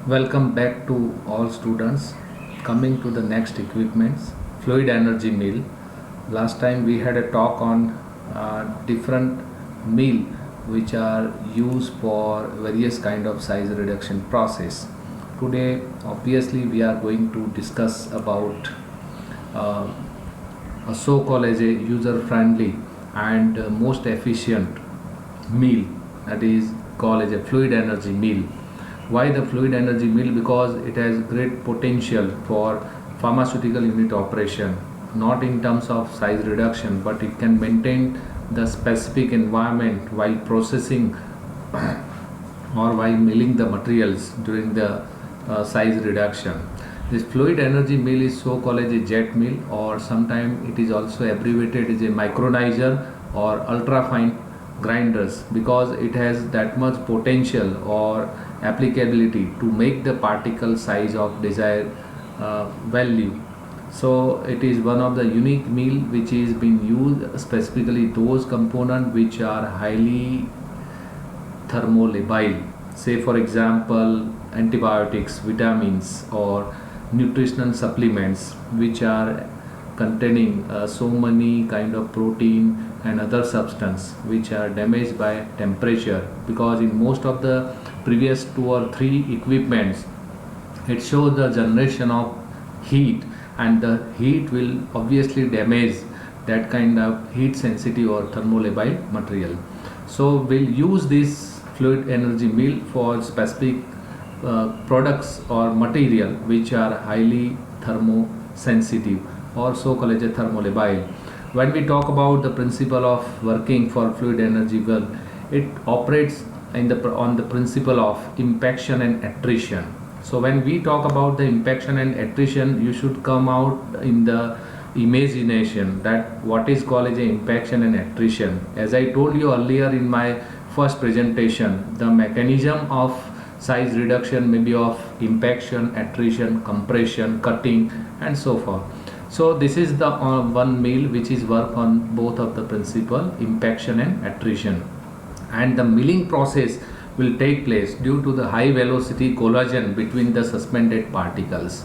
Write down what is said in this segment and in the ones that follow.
Welcome back to all students. Coming to the next equipments, fluid energy mill. Last time we had a talk on different mill which are used for various kind of size reduction process. Today, obviously, we are going to discuss about uh, a so-called as a user-friendly and most efficient mill, that is called as a fluid energy mill. Why the fluid energy mill? Because it has great potential for pharmaceutical unit operation, not in terms of size reduction, but it can maintain the specific environment while processing or while milling the materials during the size reduction. This fluid energy mill is so called as a jet mill, or sometimes it is also abbreviated as a micronizer or ultra fine grinders, because it has that much potential or applicability to make the particle size of desired value. So it is one of the unique mill which is being used specifically those components which are highly thermolabile, say for example antibiotics, vitamins, or nutritional supplements which are containing so many kind of protein and other substance which are damaged by temperature. Because in most of the previous two or three equipments, it shows the generation of heat, and the heat will obviously damage that kind of heat sensitive or thermolabile material. So we'll use this fluid energy mill for specific products or material which are highly thermosensitive or so called as a thermolabile. When we talk about the principle of working for fluid energy well, it operates on the principle of impaction and attrition. So when we talk about the impaction and attrition, you should come out in the imagination that what is called as a impaction and attrition. As I told you earlier in my first presentation, the mechanism of size reduction may be of impaction, attrition, compression, cutting, and so forth. So this is the one mill which is work on both of the principle impaction and attrition. And the milling process will take place due to the high velocity collision between the suspended particles.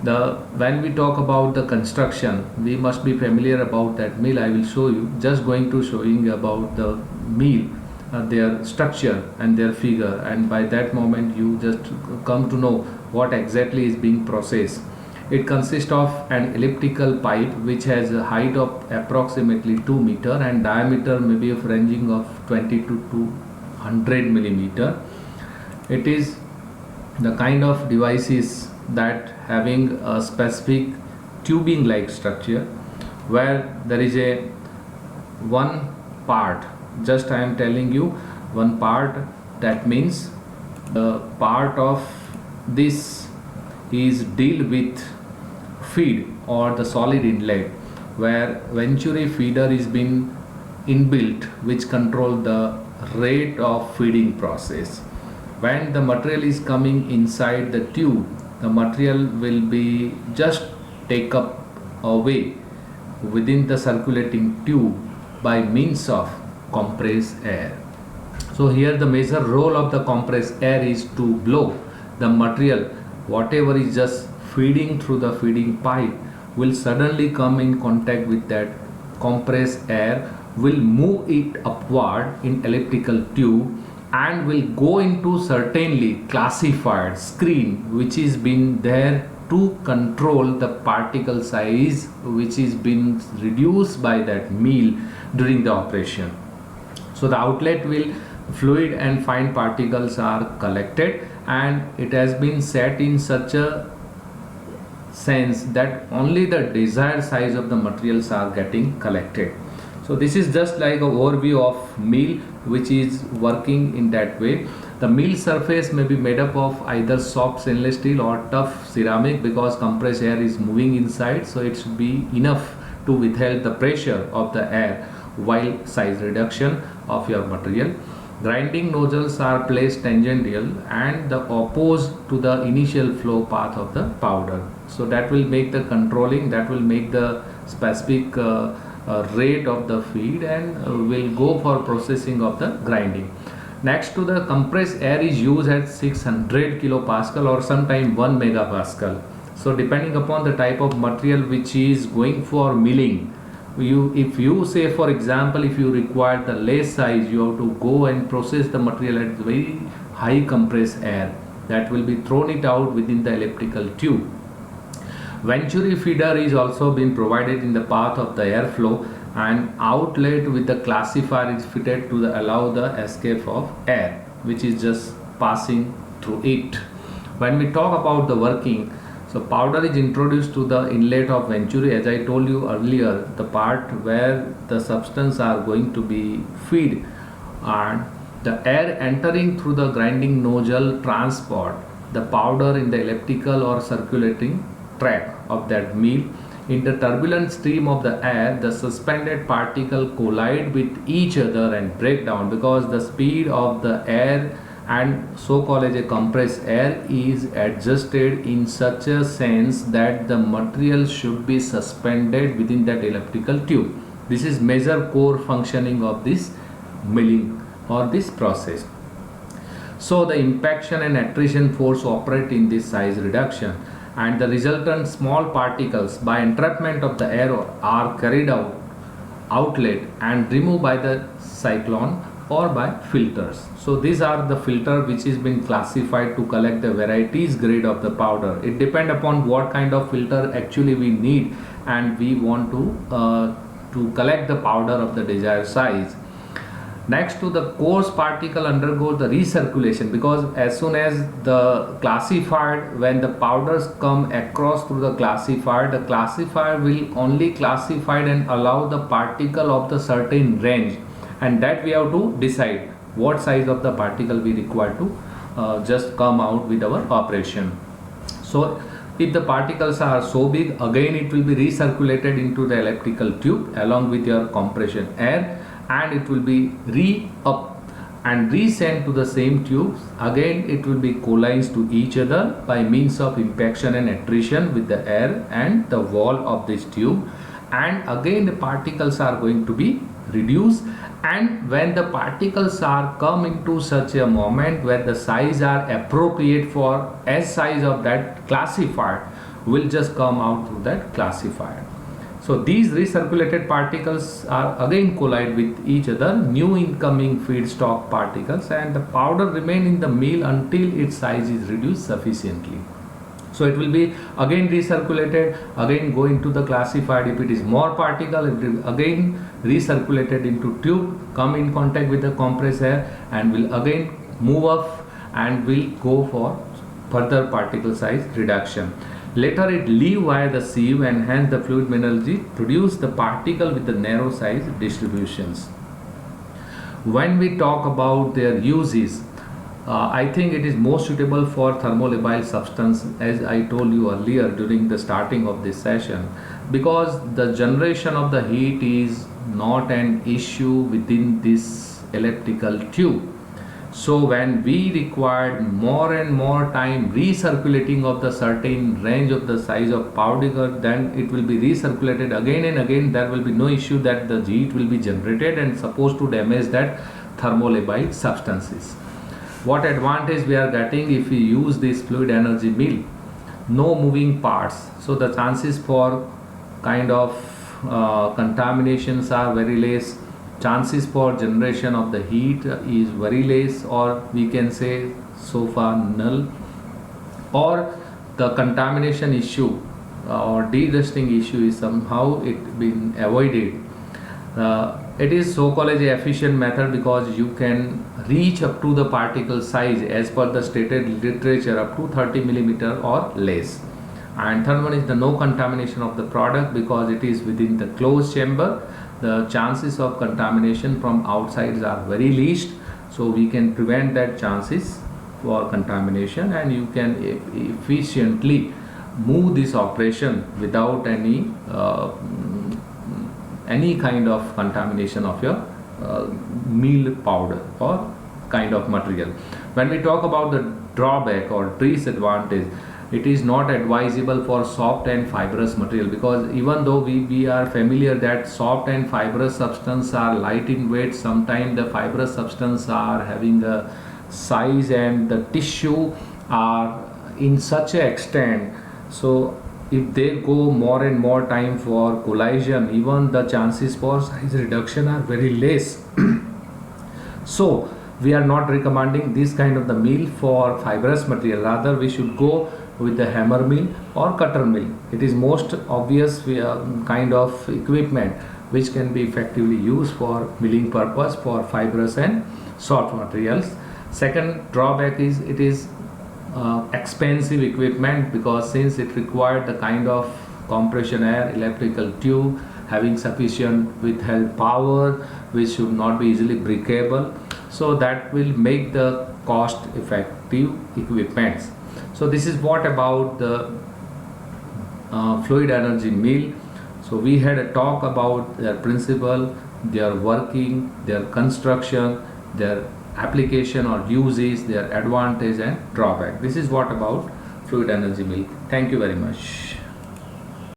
When we talk about the construction, we must be familiar about that mill. I will show you, just going to showing about the mill, their structure and their figure, and by that moment you just come to know what exactly is being processed. It consists of an elliptical pipe which has a height of approximately 2 meter and diameter maybe of ranging of 20 to 200 millimeter. It is the kind of devices that having a specific tubing like structure, where there is a one part, just I am telling you one part, that means the part of this is deal with feed or the solid inlet, where venturi feeder is being inbuilt which control the rate of feeding process. When the material is coming inside the tube, the material will be just take up away within the circulating tube by means of compressed air. So here the major role of the compressed air is to blow the material, whatever is just feeding through the feeding pipe will suddenly come in contact with that compressed air, will move it upward in elliptical tube and will go into certainly classified screen which is been there to control the particle size which is been reduced by that mill during the operation. So the outlet will fluid and fine particles are collected, and it has been set in such a sense that only the desired size of the materials are getting collected. So this is just like an overview of mill which is working in that way. The mill surface may be made up of either soft stainless steel or tough ceramic, because compressed air is moving inside, so it should be enough to withhold the pressure of the air while size reduction of your material. Grinding nozzles are placed tangential and the opposed to the initial flow path of the powder. So that will make the controlling, that will make the specific rate of the feed, and will go for processing of the grinding. Next to the compressed air is used at 600 kilopascal or sometime 1 megapascal. So depending upon the type of material which is going for milling, if you say for example if you require the less size, you have to go and process the material at very high compressed air that will be thrown it out within the elliptical tube. Venturi feeder is also been provided in the path of the airflow, and outlet with the classifier is fitted to allow the escape of air which is just passing through it. When we talk about the working, so powder is introduced to the inlet of venturi, as I told you earlier, the part where the substance are going to be feed, and the air entering through the grinding nozzle transport the powder in the elliptical or circulating track of that mill. In the turbulent stream of the air, the suspended particle collide with each other and break down, because the speed of the air and so called as a compressed air is adjusted in such a sense that the material should be suspended within that elliptical tube. This is major core functioning of this milling or this process. So the impaction and attrition force operate in this size reduction, and the resultant small particles by entrapment of the air are carried outlet and removed by the cyclone or by filters. So these are the filter which is being classified to collect the varieties grade of the powder. It depend upon what kind of filter actually we need, and we want to collect the powder of the desired size. Next to the coarse particle undergoes the recirculation, because as soon as the classified, when the powders come across through the classifier will only classify and allow the particle of the certain range, and that we have to decide what size of the particle we require to just come out with our operation. So if the particles are so big, again it will be recirculated into the elliptical tube along with your compression air, and it will be re-up and resent to the same tubes. Again it will be collides to each other by means of impaction and attrition with the air and the wall of this tube, and again the particles are going to be reduced. And when the particles are come into such a moment where the size are appropriate for S size of that classifier, will just come out through that classifier. So these recirculated particles are again collide with each other, new incoming feedstock particles, and the powder remain in the mill until its size is reduced sufficiently. So it will be again recirculated, again go into the classified. If it is more particle, it will again recirculated into tube, come in contact with the compressed air, and will again move up and will go for further particle size reduction. Later it leave via the sieve, and hence the fluid mineralogy produce the particle with the narrow size distributions. When we talk about their uses, I think it is most suitable for thermolabile substance, as I told you earlier during the starting of this session, because the generation of the heat is not an issue within this elliptical tube. So when we required more and more time recirculating of the certain range of the size of powder, then it will be recirculated again and again. There will be no issue that the heat will be generated and supposed to damage that thermolabile substances. What advantage we are getting if we use this fluid energy mill? No moving parts, so the chances for kind of contaminations are very less. Chances for generation of the heat is very less, or we can say so far null. Or the contamination issue or de-rusting issue is somehow it been avoided. It is so called as a efficient method, because you can reach up to the particle size as per the stated literature up to 30 millimeter or less. And third one is the no contamination of the product, because it is within the closed chamber. The chances of contamination from outside are very least, so we can prevent that chances for contamination, and you can efficiently move this operation without any kind of contamination of your meal powder or kind of material. When we talk about the drawback or disadvantage, it is not advisable for soft and fibrous material, because even though we are familiar that soft and fibrous substance are light in weight, sometimes the fibrous substance are having a size and the tissue are in such a extent, so if they go more and more time for collision, even the chances for size reduction are very less. So we are not recommending this kind of the mill for fibrous material, rather we should go with the hammer mill or cutter mill. It is most obvious kind of equipment which can be effectively used for milling purpose for fibrous and soft materials. Second drawback is it is expensive equipment, because since it required the kind of compression air, electrical tube having sufficient withheld power which should not be easily breakable, so that will make the cost effective equipments. So this is what about the fluid energy mill. So we had a talk about their principle, their working, their construction, their application or uses, their advantage and drawback. This is what about fluid energy mill. Thank you very much.